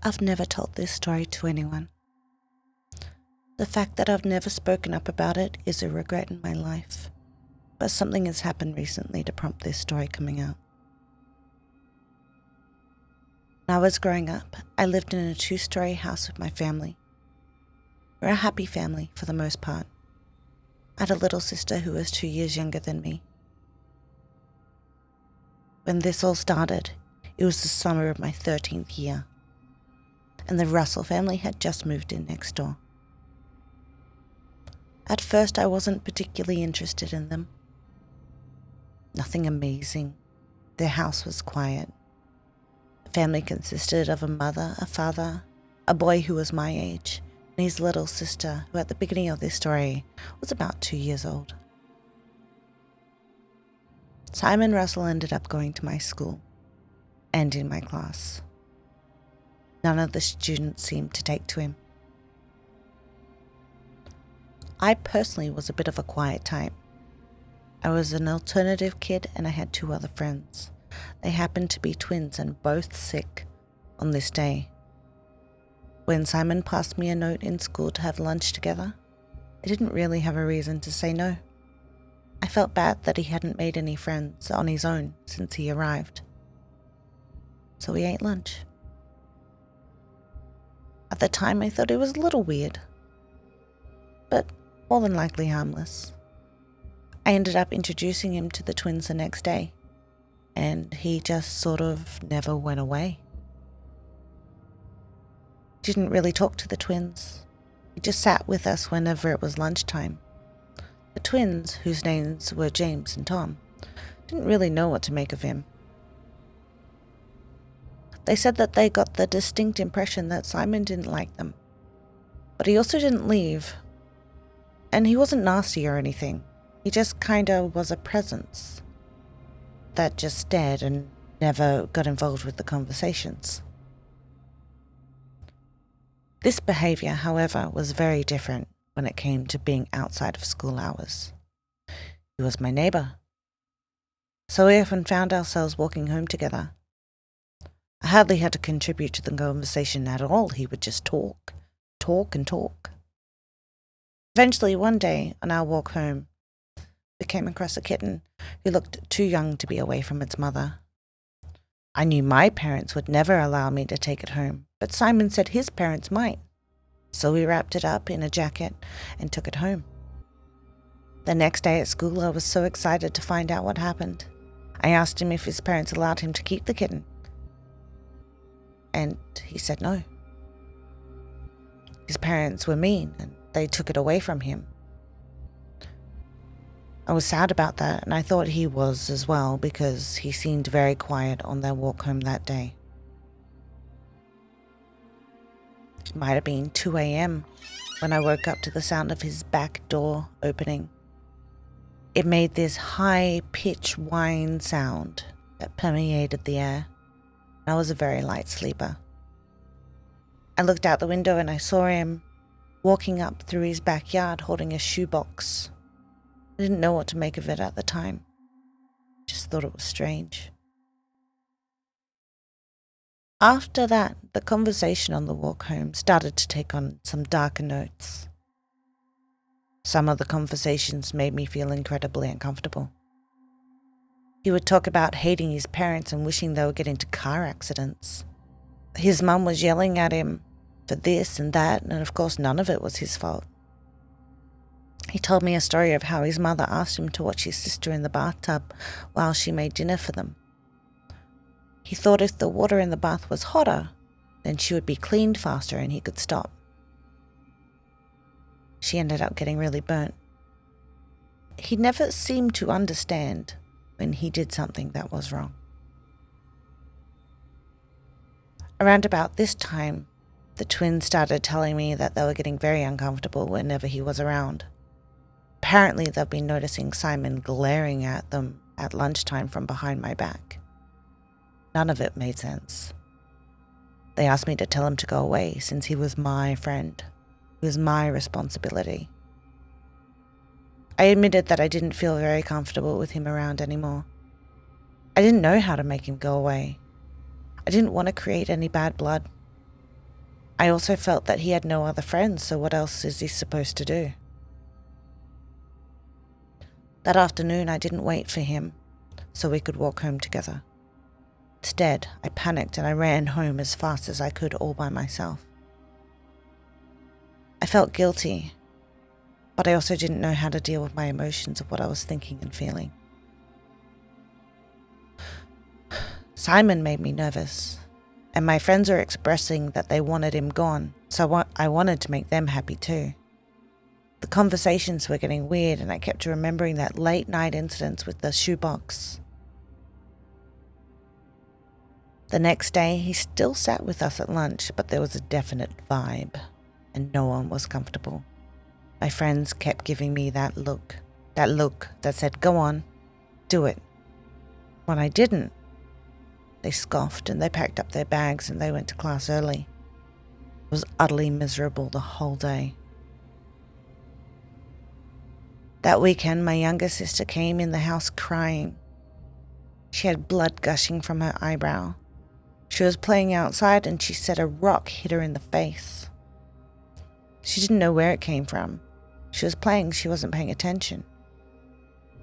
I've never told this story to anyone. The fact that I've never spoken up about it is a regret in my life, but something has happened recently to prompt this story coming out. When I was growing up, I lived in a 2-story house with my family. We're a happy family for the most part. I had a little sister who was 2 years younger than me. When this all started, it was the summer of my 13th year, and the Russell family had just moved in next door. At first, I wasn't particularly interested in them. Nothing amazing. Their house was quiet. The family consisted of a mother, a father, a boy who was my age, and his little sister, who at the beginning of this story was about 2 years old. Simon Russell ended up going to my school and in my class. None of the students seemed to take to him. I personally was a bit of a quiet type. I was an alternative kid and I had 2 other friends. They happened to be twins and both sick on this day. When Simon passed me a note in school to have lunch together, I didn't really have a reason to say no. I felt bad that he hadn't made any friends on his own since he arrived. So we ate lunch. At the time I thought it was a little weird, but more than likely harmless. I ended up introducing him to the twins the next day, and he just sort of never went away. Didn't really talk to the twins. He just sat with us whenever it was lunchtime. The twins, whose names were James and Tom, didn't really know what to make of him. They said that they got the distinct impression that Simon didn't like them, but he also didn't leave. And he wasn't nasty or anything. He just kinda was a presence that just stared and never got involved with the conversations. This behavior, however, was very different when it came to being outside of school hours. He was my neighbor, so we often found ourselves walking home together. I hardly had to contribute to the conversation at all. He would just talk and talk. Eventually, one day on our walk home, we came across a kitten who looked too young to be away from its mother. I knew my parents would never allow me to take it home, but Simon said his parents might. So we wrapped it up in a jacket and took it home. The next day at school, I was so excited to find out what happened. I asked him if his parents allowed him to keep the kitten, and he said no. His parents were mean and they took it away from him. I was sad about that, and I thought he was as well because he seemed very quiet on their walk home that day. It might have been 2 a.m. when I woke up to the sound of his back door opening. It made this high-pitched whine sound that permeated the air. I was a very light sleeper. I looked out the window and I saw him walking up through his backyard holding a shoebox. I didn't know what to make of it at the time. Just thought it was strange. After that, the conversation on the walk home started to take on some darker notes. Some of the conversations made me feel incredibly uncomfortable. He would talk about hating his parents and wishing they would get into car accidents. His mum was yelling at him for this and that, and of course none of it was his fault. He told me a story of how his mother asked him to watch his sister in the bathtub while she made dinner for them. He thought if the water in the bath was hotter, then she would be cleaned faster and he could stop. She ended up getting really burnt. He never seemed to understand when he did something that was wrong. Around about this time, the twins started telling me that they were getting very uncomfortable whenever he was around. Apparently, they've been noticing Simon glaring at them at lunchtime from behind my back. None of it made sense. They asked me to tell him to go away since he was my friend. It was my responsibility. I admitted that I didn't feel very comfortable with him around anymore. I didn't know how to make him go away. I didn't want to create any bad blood. I also felt that he had no other friends, so what else is he supposed to do? That afternoon, I didn't wait for him so we could walk home together. Instead, I panicked and I ran home as fast as I could all by myself. I felt guilty, but I also didn't know how to deal with my emotions of what I was thinking and feeling. Simon made me nervous, and my friends were expressing that they wanted him gone, so I wanted to make them happy too. The conversations were getting weird, and I kept remembering that late night incident with the shoebox. The next day, he still sat with us at lunch, but there was a definite vibe, and no one was comfortable. My friends kept giving me that look that said, "Go on, do it." When I didn't, they scoffed and they packed up their bags and they went to class early. I was utterly miserable the whole day. That weekend, my younger sister came in the house crying. She had blood gushing from her eyebrow. She was playing outside and she said a rock hit her in the face. She didn't know where it came from. She was playing, she wasn't paying attention.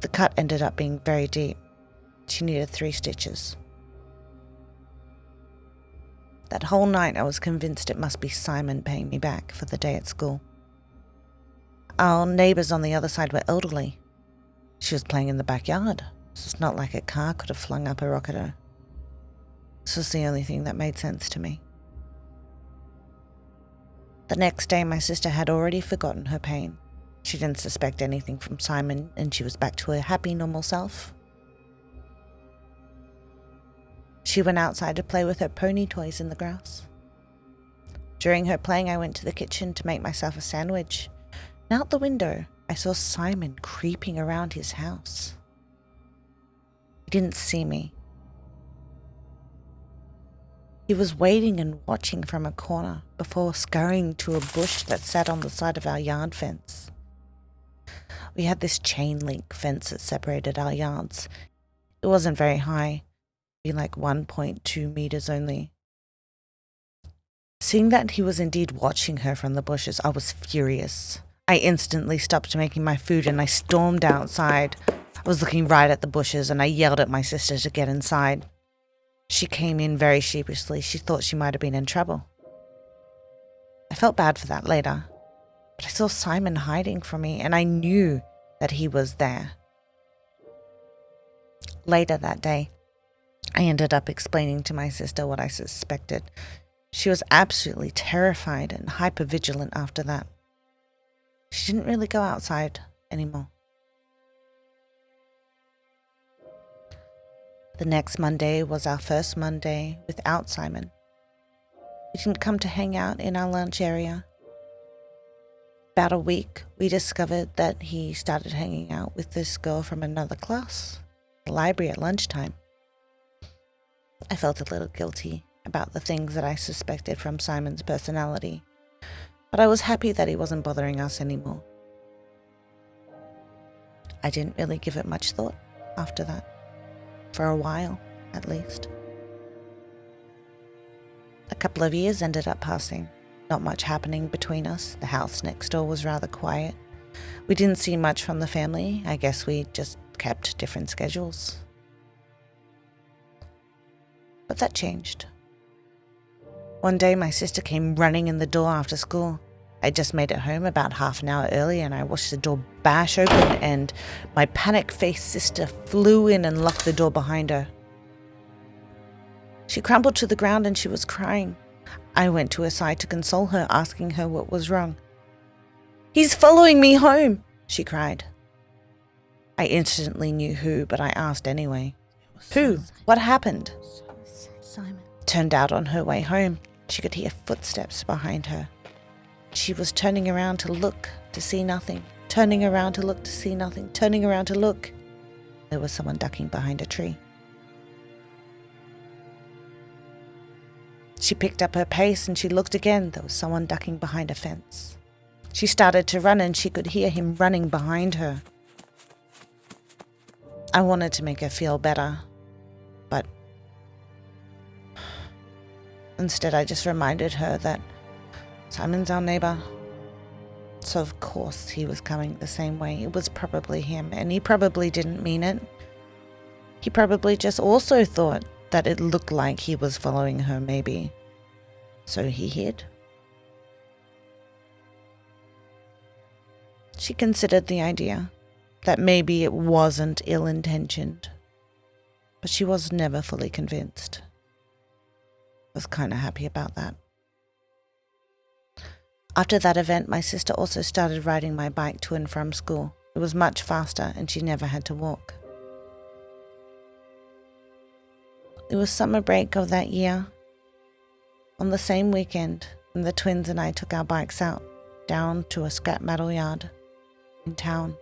The cut ended up being very deep. She needed 3 stitches. That whole night I was convinced it must be Simon paying me back for the day at school. Our neighbours on the other side were elderly. She was playing in the backyard, so it's not like a car could have flung up a rock at her. This was the only thing that made sense to me. The next day my sister had already forgotten her pain. She didn't suspect anything from Simon and she was back to her happy, normal self. She went outside to play with her pony toys in the grass. During her playing, I went to the kitchen to make myself a sandwich. And out the window, I saw Simon creeping around his house. He didn't see me. He was waiting and watching from a corner before scurrying to a bush that sat on the side of our yard fence. We had this chain link fence that separated our yards. It wasn't very high. Like 1.2 meters only. Seeing that he was indeed watching her from the bushes, I was furious. I instantly stopped making my food and I stormed outside. I was looking right at the bushes and I yelled at my sister to get inside. She came in very sheepishly. She thought she might have been in trouble. I felt bad for that later, but I saw Simon hiding from me and I knew that he was there. Later that day, I ended up explaining to my sister what I suspected. She was absolutely terrified and hypervigilant after that. She didn't really go outside anymore. The next Monday was our first Monday without Simon. He didn't come to hang out in our lunch area. About a week, we discovered that he started hanging out with this girl from another class, the library at lunchtime. I felt a little guilty about the things that I suspected from Simon's personality, but I was happy that he wasn't bothering us anymore. I didn't really give it much thought after that, for a while at least. A couple of years ended up passing, not much happening between us. The house next door was rather quiet. We didn't see much from the family. I guess we just kept different schedules. But that changed. One day my sister came running in the door after school. I just made it home about half an hour early and I watched the door bash open and my panic-faced sister flew in and locked the door behind her. She crumpled to the ground and she was crying. I went to her side to console her, asking her what was wrong. "He's following me home," she cried. I instantly knew who, but I asked anyway. "Who? What happened?" Simon. Turned out on her way home, she could hear footsteps behind her. She was turning around to look to see nothing, turning around to look to see nothing, turning around to look. There was someone ducking behind a tree. She picked up her pace and she looked again. There was someone ducking behind a fence. She started to run and she could hear him running behind her. I wanted to make her feel better, but instead I just reminded her that Simon's our neighbor. So of course he was coming the same way. It was probably him, and he probably didn't mean it. He probably just also thought that it looked like he was following her, maybe. So he hid. She considered the idea that maybe it wasn't ill-intentioned, but she was never fully convinced. Was kind of happy about that. After that event, my sister also started riding my bike to and from school. It was much faster and she never had to walk. It was summer break of that year. On the same weekend, when the twins and I took our bikes out, down to a scrap metal yard in town.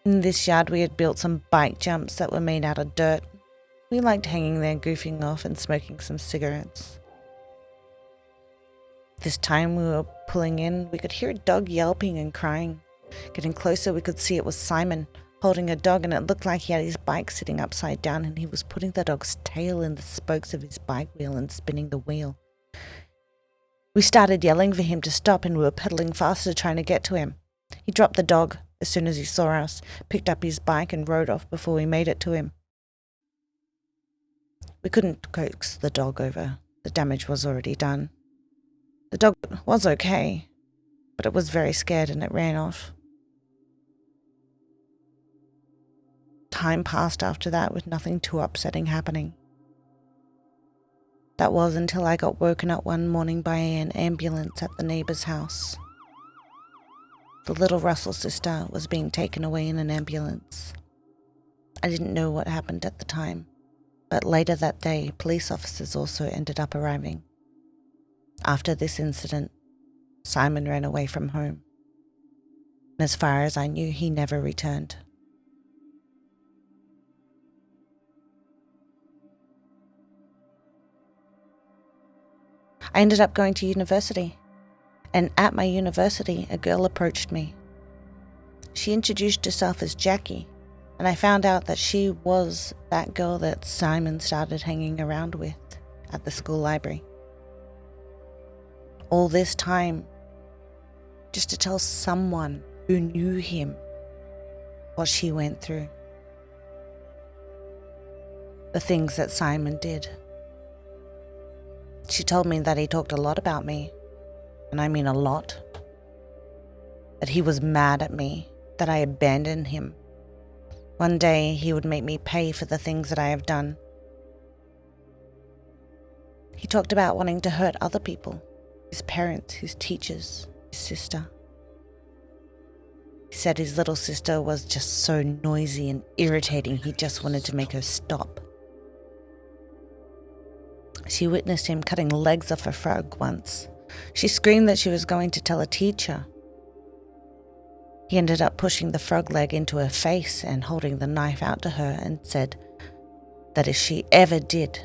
In this yard we had built some bike jumps that were made out of dirt. We liked hanging there, goofing off and smoking some cigarettes. This time we were pulling in, we could hear a dog yelping and crying. Getting closer, we could see it was Simon holding a dog, and it looked like he had his bike sitting upside down and he was putting the dog's tail in the spokes of his bike wheel and spinning the wheel. We started yelling for him to stop and we were pedaling faster trying to get to him. He dropped the dog as soon as he saw us, picked up his bike and rode off before we made it to him. We couldn't coax the dog over. The damage was already done. The dog was okay, but it was very scared and it ran off. Time passed after that with nothing too upsetting happening. That was until I got woken up one morning by an ambulance at the neighbor's house. The little Russell sister was being taken away in an ambulance. I didn't know what happened at the time, but later that day, police officers also ended up arriving. After this incident, Simon ran away from home. And as far as I knew, he never returned. I ended up going to university, and at my university, a girl approached me. She introduced herself as Jackie, and I found out that she was that girl that Simon started hanging around with at the school library. All this time, just to tell someone who knew him what she went through. The things that Simon did. She told me that he talked a lot about me, and I mean a lot. That he was mad at me, that I abandoned him. One day he would make me pay for the things that I have done. He talked about wanting to hurt other people. His parents, his teachers, his sister. He said his little sister was just so noisy and irritating, he just wanted to make her stop. She witnessed him cutting legs off a frog once. She screamed that she was going to tell a teacher. He ended up pushing the frog leg into her face and holding the knife out to her and said that if she ever did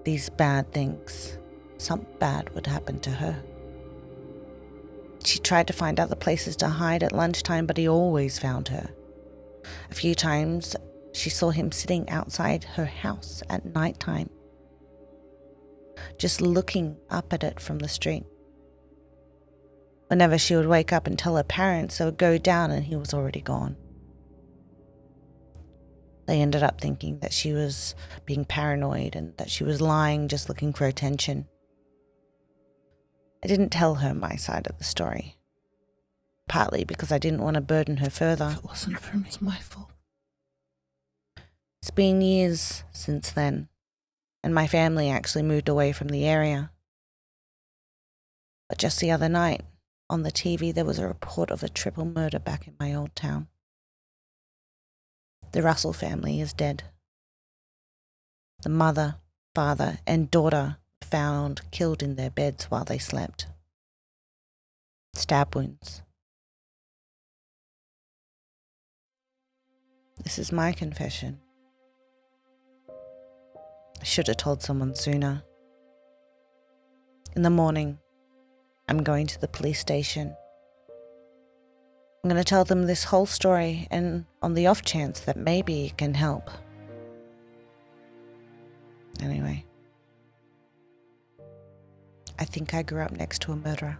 these bad things, something bad would happen to her. She tried to find other places to hide at lunchtime, but he always found her. A few times she saw him sitting outside her house at nighttime, just looking up at it from the street. Whenever she would wake up and tell her parents, they would go down and he was already gone. They ended up thinking that she was being paranoid and that she was lying, just looking for attention. I didn't tell her my side of the story, partly because I didn't want to burden her further. If it wasn't for me, it's my fault. It's been years since then, and my family actually moved away from the area. But just the other night, on the TV, there was a report of a triple murder back in my old town. The Russell family is dead. The mother, father, and daughter found killed in their beds while they slept. Stab wounds. This is my confession. I should have told someone sooner. In the morning, I'm going to the police station. I'm going to tell them this whole story, and on the off chance that maybe it can help. Anyway, I think I grew up next to a murderer.